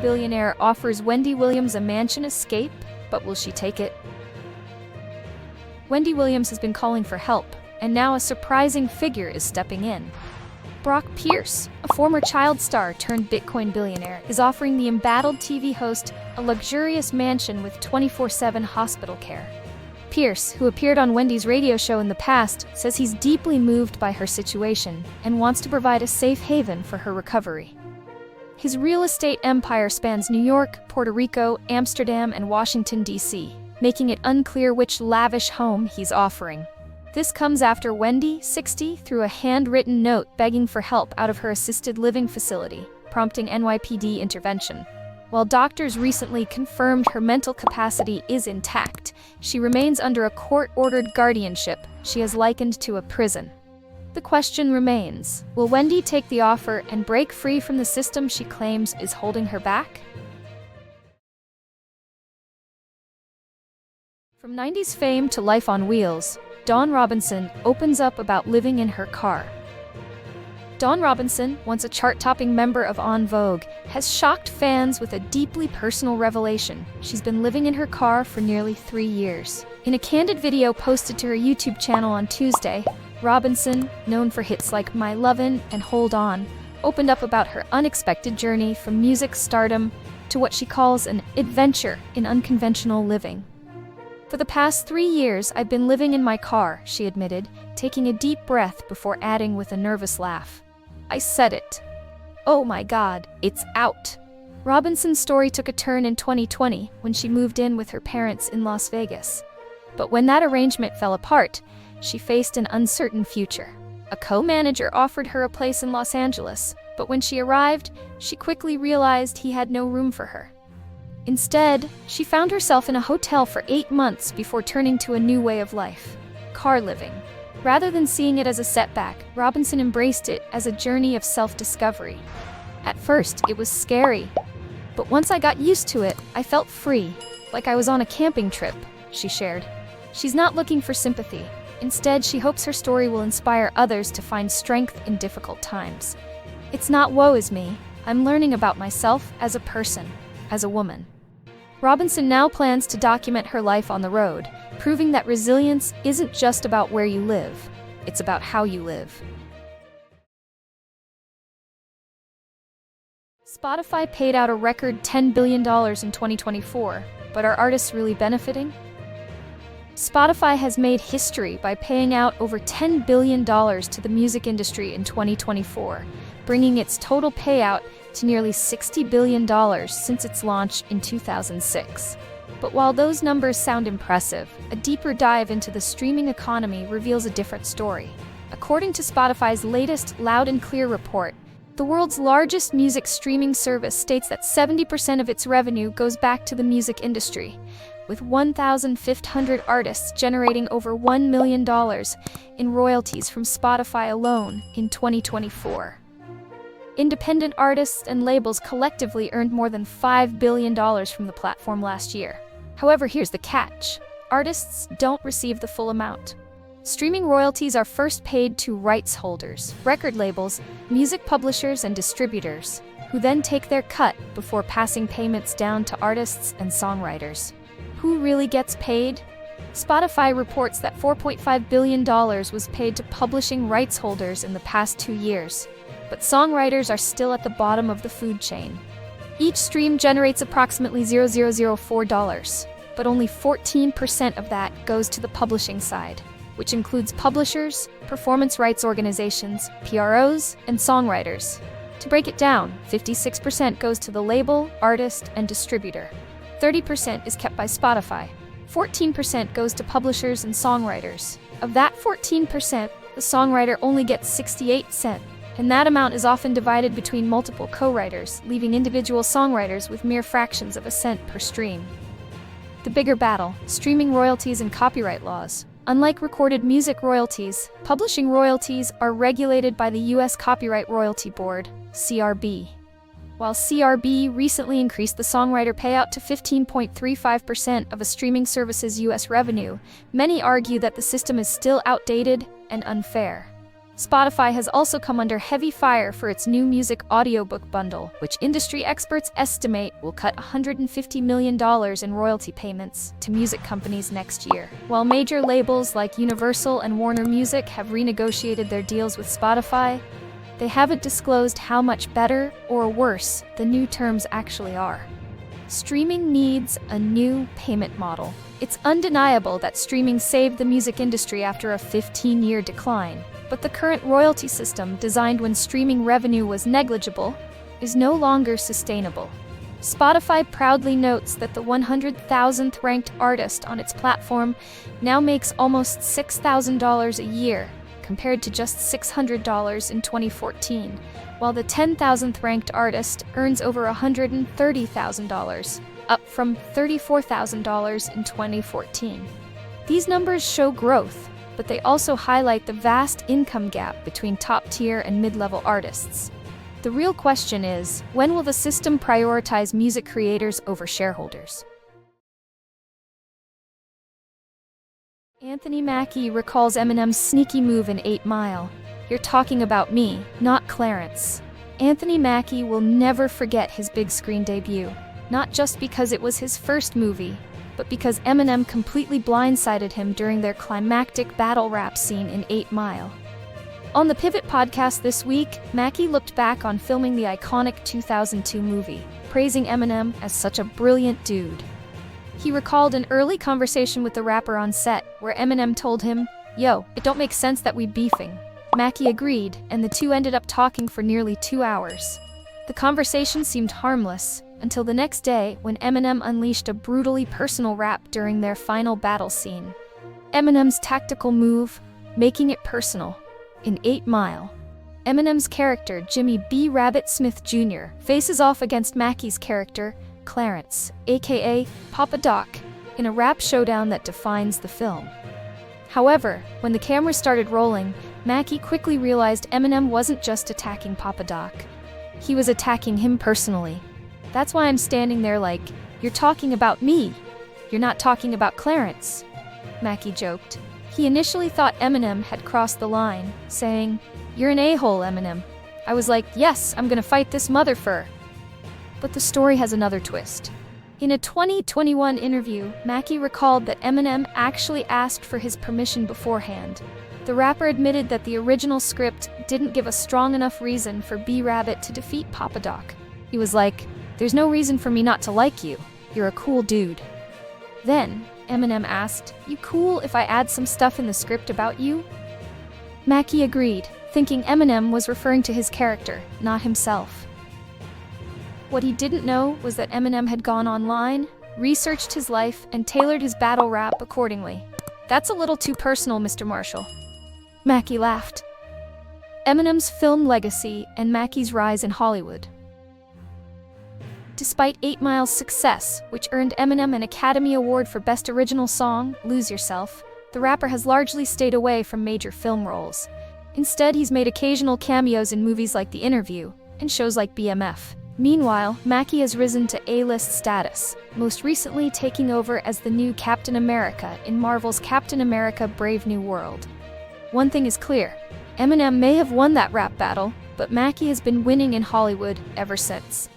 Billionaire offers Wendy Williams a mansion escape, but will she take it? Wendy Williams has been calling for help, and now a surprising figure is stepping in. Brock Pierce, a former child star turned Bitcoin billionaire, is offering the embattled TV host a luxurious mansion with 24/7 hospital care. Pierce, who appeared on Wendy's radio show in the past, says he's deeply moved by her situation and wants to provide a safe haven for her recovery. His real estate empire spans New York, Puerto Rico, Amsterdam, and Washington, D.C., making it unclear which lavish home he's offering. This comes after Wendy, 60, threw a handwritten note begging for help out of her assisted living facility, prompting NYPD intervention. While doctors recently confirmed her mental capacity is intact, she remains under a court-ordered guardianship she has likened to a prison. The question remains, will Wendy take the offer and break free from the system she claims is holding her back? From 90s fame to life on wheels, Dawn Robinson opens up about living in her car. Dawn Robinson, once a chart-topping member of En Vogue, has shocked fans with a deeply personal revelation. She's been living in her car for nearly 3 years. In a candid video posted to her YouTube channel on Tuesday, Robinson, known for hits like My Lovin' and Hold On, opened up about her unexpected journey from music stardom to what she calls an adventure in unconventional living. For the past 3 years, I've been living in my car, she admitted, taking a deep breath before adding with a nervous laugh. I said it. Oh my God, it's out. Robinson's story took a turn in 2020 when she moved in with her parents in Las Vegas. But when that arrangement fell apart, she faced an uncertain future. A co-manager offered her a place in Los Angeles, but when she arrived, she quickly realized he had no room for her. Instead, she found herself in a hotel for 8 months before turning to a new way of life: car living. Rather than seeing it as a setback, Robinson embraced it as a journey of self-discovery. At first, it was scary, but once I got used to it, I felt free, like I was on a camping trip, she shared. She's not looking for sympathy. Instead, she hopes her story will inspire others to find strength in difficult times. It's not woe is me. I'm learning about myself as a person, as a woman. Robinson now plans to document her life on the road, proving that resilience isn't just about where you live, it's about how you live. Spotify paid out a record $10 billion in 2024, but are artists really benefiting? Spotify has made history by paying out over $10 billion to the music industry in 2024, bringing its total payout to nearly $60 billion since its launch in 2006. But while those numbers sound impressive, a deeper dive into the streaming economy reveals a different story. According to Spotify's latest Loud and Clear report, the world's largest music streaming service states that 70% of its revenue goes back to the music industry, with 1,500 artists generating over $1 million in royalties from Spotify alone in 2024. Independent artists and labels collectively earned more than $5 billion from the platform last year. However, here's the catch. Artists don't receive the full amount. Streaming royalties are first paid to rights holders, record labels, music publishers, and distributors, who then take their cut before passing payments down to artists and songwriters. Who really gets paid? Spotify reports that $4.5 billion was paid to publishing rights holders in the past 2 years. But songwriters are still at the bottom of the food chain. Each stream generates approximately $0.004, but only 14% of that goes to the publishing side, which includes publishers, performance rights organizations, PROs, and songwriters. To break it down, 56% goes to the label, artist, and distributor. 30% is kept by Spotify. 14% goes to publishers and songwriters. Of that 14%, the songwriter only gets 68 cents. And that amount is often divided between multiple co-writers, leaving individual songwriters with mere fractions of a cent per stream. The bigger battle: streaming royalties and copyright laws. Unlike recorded music royalties, publishing royalties are regulated by the U.S. Copyright Royalty Board, CRB. While CRB recently increased the songwriter payout to 15.35% of a streaming service's U.S. revenue, many argue that the system is still outdated and unfair. Spotify has also come under heavy fire for its new music audiobook bundle, which industry experts estimate will cut $150 million in royalty payments to music companies next year. While major labels like Universal and Warner Music have renegotiated their deals with Spotify, they haven't disclosed how much better or worse the new terms actually are. Streaming needs a new payment model. It's undeniable that streaming saved the music industry after a 15-year decline. But the current royalty system, designed when streaming revenue was negligible, is no longer sustainable. Spotify proudly notes that the 100,000th ranked artist on its platform now makes almost $6,000 a year, compared to just $600 in 2014, while the 10,000th ranked artist earns over $130,000, up from $34,000 in 2014. These numbers show growth, but they also highlight the vast income gap between top-tier and mid-level artists. The real question is, when will the system prioritize music creators over shareholders? Anthony Mackie recalls Eminem's sneaky move in 8 Mile. "You're talking about me, not Clarence." Anthony Mackie will never forget his big screen debut, not just because it was his first movie, but because Eminem completely blindsided him during their climactic battle rap scene in 8 Mile. On the Pivot podcast this week, Mackie looked back on filming the iconic 2002 movie, praising Eminem as such a brilliant dude. He recalled an early conversation with the rapper on set, where Eminem told him, "Yo, it don't make sense that we beefing." Mackie agreed, and the two ended up talking for nearly 2 hours. The conversation seemed harmless, until the next day when Eminem unleashed a brutally personal rap during their final battle scene. Eminem's tactical move, making it personal. In 8 Mile, Eminem's character, Jimmy B. Rabbit Smith Jr., faces off against Mackie's character, Clarence, aka Papa Doc, in a rap showdown that defines the film. However, when the camera started rolling, Mackie quickly realized Eminem wasn't just attacking Papa Doc. He was attacking him personally. "That's why I'm standing there like, you're talking about me. You're not talking about Clarence," Mackie joked. He initially thought Eminem had crossed the line, saying, "You're an a-hole, Eminem." I was like, "Yes, I'm gonna fight this motherfucker." But the story has another twist. In a 2021 interview, Mackie recalled that Eminem actually asked for his permission beforehand. The rapper admitted that the original script didn't give a strong enough reason for B-Rabbit to defeat Papa Doc. He was like, "There's no reason for me not to like you. You're a cool dude." Then, Eminem asked, "You cool if I add some stuff in the script about you?" Mackie agreed, thinking Eminem was referring to his character, not himself. What he didn't know was that Eminem had gone online, researched his life, and tailored his battle rap accordingly. "That's a little too personal, Mr. Marshall." Mackie laughed. Eminem's film legacy and Mackie's rise in Hollywood. Despite 8 Mile's success, which earned Eminem an Academy Award for Best Original Song, Lose Yourself, the rapper has largely stayed away from major film roles. Instead, he's made occasional cameos in movies like The Interview and shows like BMF. Meanwhile, Mackie has risen to A-list status, most recently taking over as the new Captain America in Marvel's Captain America: Brave New World. One thing is clear, Eminem may have won that rap battle, but Mackie has been winning in Hollywood ever since.